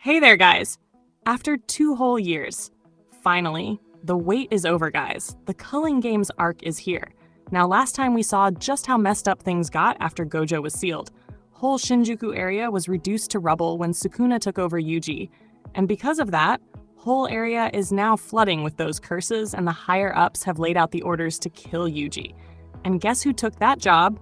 Hey there, guys! After 2 whole years, finally, the wait is over, guys. The Culling Games arc is here. Now, last time we saw just how messed up things got after Gojo was sealed. Whole Shinjuku area was reduced to rubble when Sukuna took over Yuji. And because of that, whole area is now flooding with those curses, and the higher-ups have laid out the orders to kill Yuji. And guess who took that job?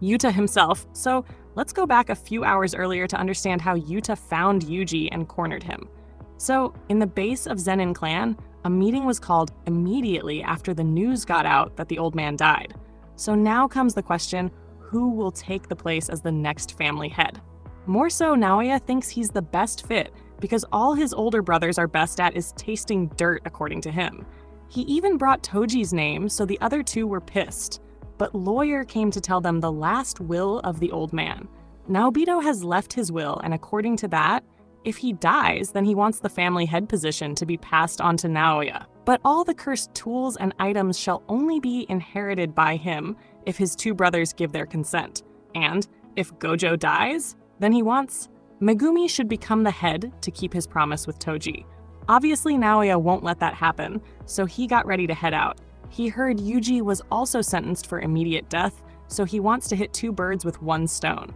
Yuta himself. So let's go back a few hours earlier to understand how Yuta found Yuji and cornered him. So, in the base of Zenin clan, a meeting was called immediately after the news got out that the old man died. So now comes the question, who will take the place as the next family head? More so, Naoya thinks he's the best fit because all his older brothers are best at is tasting dirt, according to him. He even brought Toji's name, so the other two were pissed. But Lawyer came to tell them the last will of the old man. Naobito has left his will, and according to that, if he dies, then he wants the family head position to be passed on to Naoya. But all the cursed tools and items shall only be inherited by him if his two brothers give their consent. And if Gojo dies, then he wants Megumi should become the head to keep his promise with Toji. Obviously, Naoya won't let that happen, so he got ready to head out. He heard Yuji was also sentenced for immediate death, so he wants to hit two birds with one stone.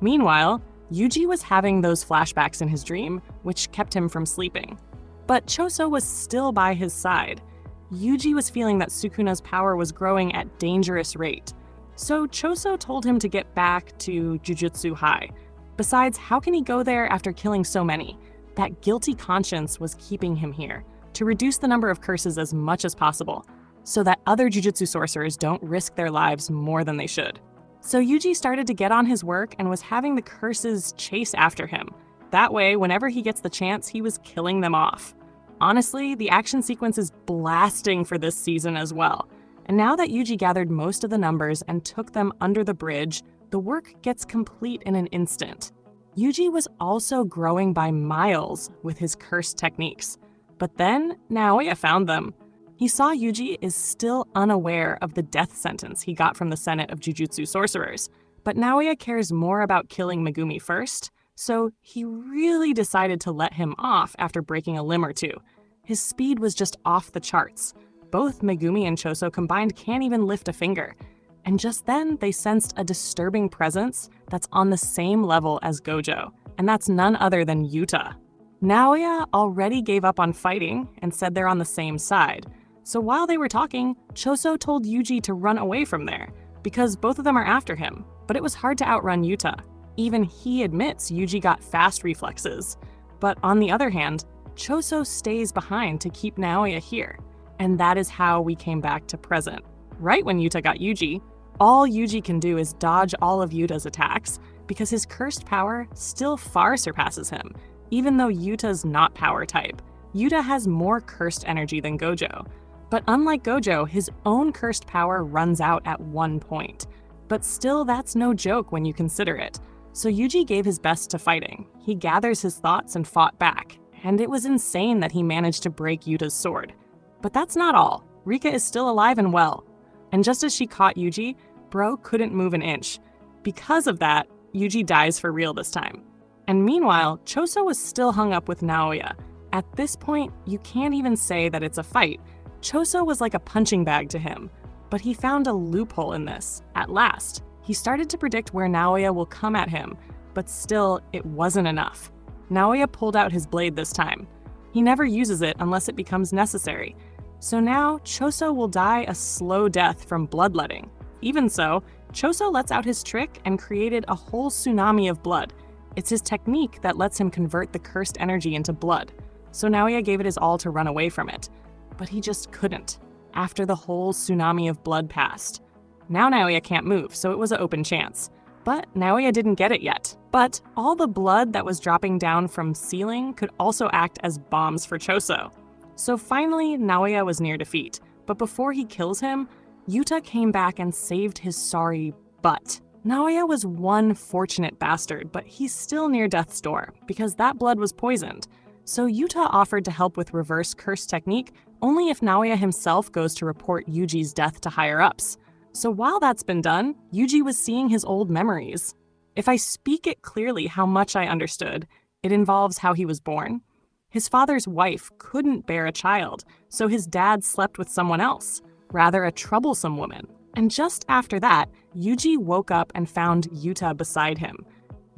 Meanwhile, Yuji was having those flashbacks in his dream, which kept him from sleeping. But Choso was still by his side. Yuji was feeling that Sukuna's power was growing at dangerous rate. So Choso told him to get back to Jujutsu High. Besides, how can he go there after killing so many? That guilty conscience was keeping him here, to reduce the number of curses as much as possible, so that other Jujutsu sorcerers don't risk their lives more than they should. So Yuji started to get on his work and was having the curses chase after him. That way, whenever he gets the chance, he was killing them off. Honestly, the action sequence is blasting for this season as well. And now that Yuji gathered most of the numbers and took them under the bridge, the work gets complete in an instant. Yuji was also growing by miles with his cursed techniques. But then, Naoya found them. He saw Yuji is still unaware of the death sentence he got from the Senate of Jujutsu Sorcerers, but Naoya cares more about killing Megumi first, so he really decided to let him off after breaking a limb or two. His speed was just off the charts. Both Megumi and Choso combined can't even lift a finger. And just then, they sensed a disturbing presence that's on the same level as Gojo, and that's none other than Yuta. Naoya already gave up on fighting and said they're on the same side. So while they were talking, Choso told Yuji to run away from there, because both of them are after him, but it was hard to outrun Yuta. Even he admits Yuji got fast reflexes. But on the other hand, Choso stays behind to keep Naoya here. And that is how we came back to present. Right when Yuta got Yuji, all Yuji can do is dodge all of Yuta's attacks, because his cursed power still far surpasses him, even though Yuta's not power type. Yuta has more cursed energy than Gojo. But unlike Gojo, his own cursed power runs out at one point. But still, that's no joke when you consider it. So Yuji gave his best to fighting. He gathers his thoughts and fought back. And it was insane that he managed to break Yuta's sword. But that's not all. Rika is still alive and well. And just as she caught Yuji, bro couldn't move an inch. Because of that, Yuji dies for real this time. And meanwhile, Choso was still hung up with Naoya. At this point, you can't even say that it's a fight. Choso was like a punching bag to him, but he found a loophole in this. At last, he started to predict where Naoya will come at him, but still, it wasn't enough. Naoya pulled out his blade this time. He never uses it unless it becomes necessary. So now, Choso will die a slow death from bloodletting. Even so, Choso lets out his trick and created a whole tsunami of blood. It's his technique that lets him convert the cursed energy into blood. So Naoya gave it his all to run away from it. But he just couldn't, after the whole tsunami of blood passed. Now Naoya can't move, so it was an open chance. But Naoya didn't get it yet. But all the blood that was dropping down from ceiling could also act as bombs for Choso. So finally, Naoya was near defeat. But before he kills him, Yuta came back and saved his sorry butt. Naoya was one fortunate bastard, but he's still near death's door, because that blood was poisoned. So Yuta offered to help with reverse curse technique only if Naoya himself goes to report Yuji's death to higher-ups. So while that's been done, Yuji was seeing his old memories. If I speak it clearly how much I understood, It involves how he was born. His father's wife couldn't bear a child, so his dad slept with someone else, rather a troublesome woman. And just after that, Yuji woke up and found Yuta beside him.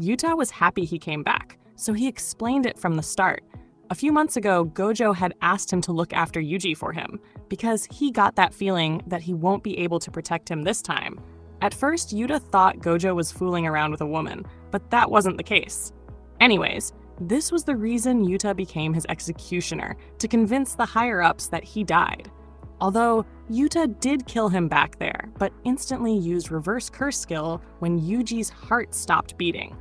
Yuta was happy he came back, so he explained it from the start. A few months ago, Gojo had asked him to look after Yuji for him, because he got that feeling that he won't be able to protect him this time. At first, Yuta thought Gojo was fooling around with a woman, but that wasn't the case. Anyways, this was the reason Yuta became his executioner, to convince the higher-ups that he died. Although, Yuta did kill him back there, but instantly used reverse curse skill when Yuji's heart stopped beating.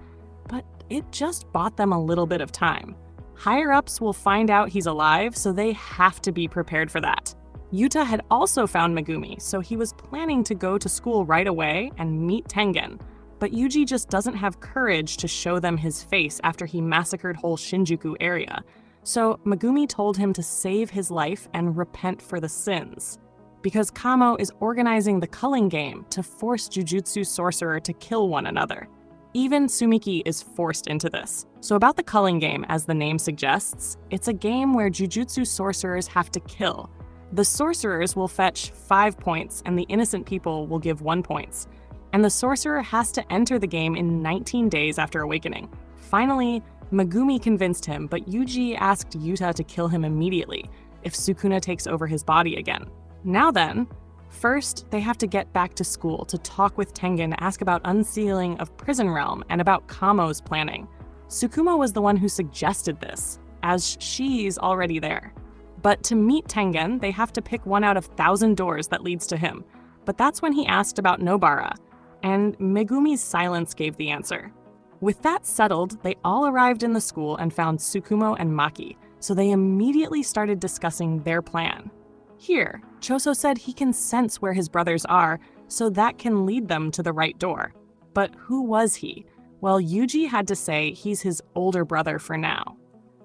But it just bought them a little bit of time. Higher-ups will find out he's alive, so they have to be prepared for that. Yuta had also found Megumi, so he was planning to go to school right away and meet Tengen. But Yuji just doesn't have courage to show them his face after he massacred whole Shinjuku area. So Megumi told him to save his life and repent for the sins. Because Kamo is organizing the culling game to force Jujutsu sorcerer to kill one another. Even Sumiki is forced into this. So about the culling game, as the name suggests, it's a game where Jujutsu sorcerers have to kill. The sorcerers will fetch 5 points and the innocent people will give 1 point. And the sorcerer has to enter the game in 19 days after awakening. Finally, Megumi convinced him, but Yuji asked Yuta to kill him immediately if Sukuna takes over his body again. Now then, first they have to get back to school to talk with Tengen, ask about unsealing of Prison Realm and about Kamo's planning. Sukuma was the one who suggested this, as she's already there. But to meet Tengen, they have to pick one out of 1,000 doors that leads to him. But that's when he asked about Nobara, and Megumi's silence gave the answer. With that settled, they all arrived in the school and found Tsukumo and Maki, so they immediately started discussing their plan. Here, Choso said he can sense where his brothers are, so that can lead them to the right door. But who was he? Well, Yuji had to say he's his older brother for now.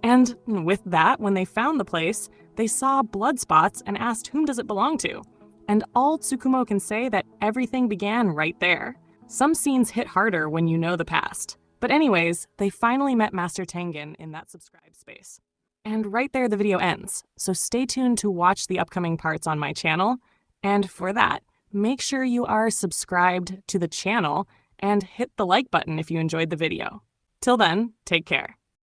And with that, when they found the place, they saw blood spots and asked whom does it belong to. And all Tsukumo can say that everything began right there. Some scenes hit harder when you know the past. But anyways, they finally met Master Tengen in that subscribe space. And right there the video ends, so stay tuned to watch the upcoming parts on my channel. And for that, make sure you are subscribed to the channel and hit the like button if you enjoyed the video. Till then, take care.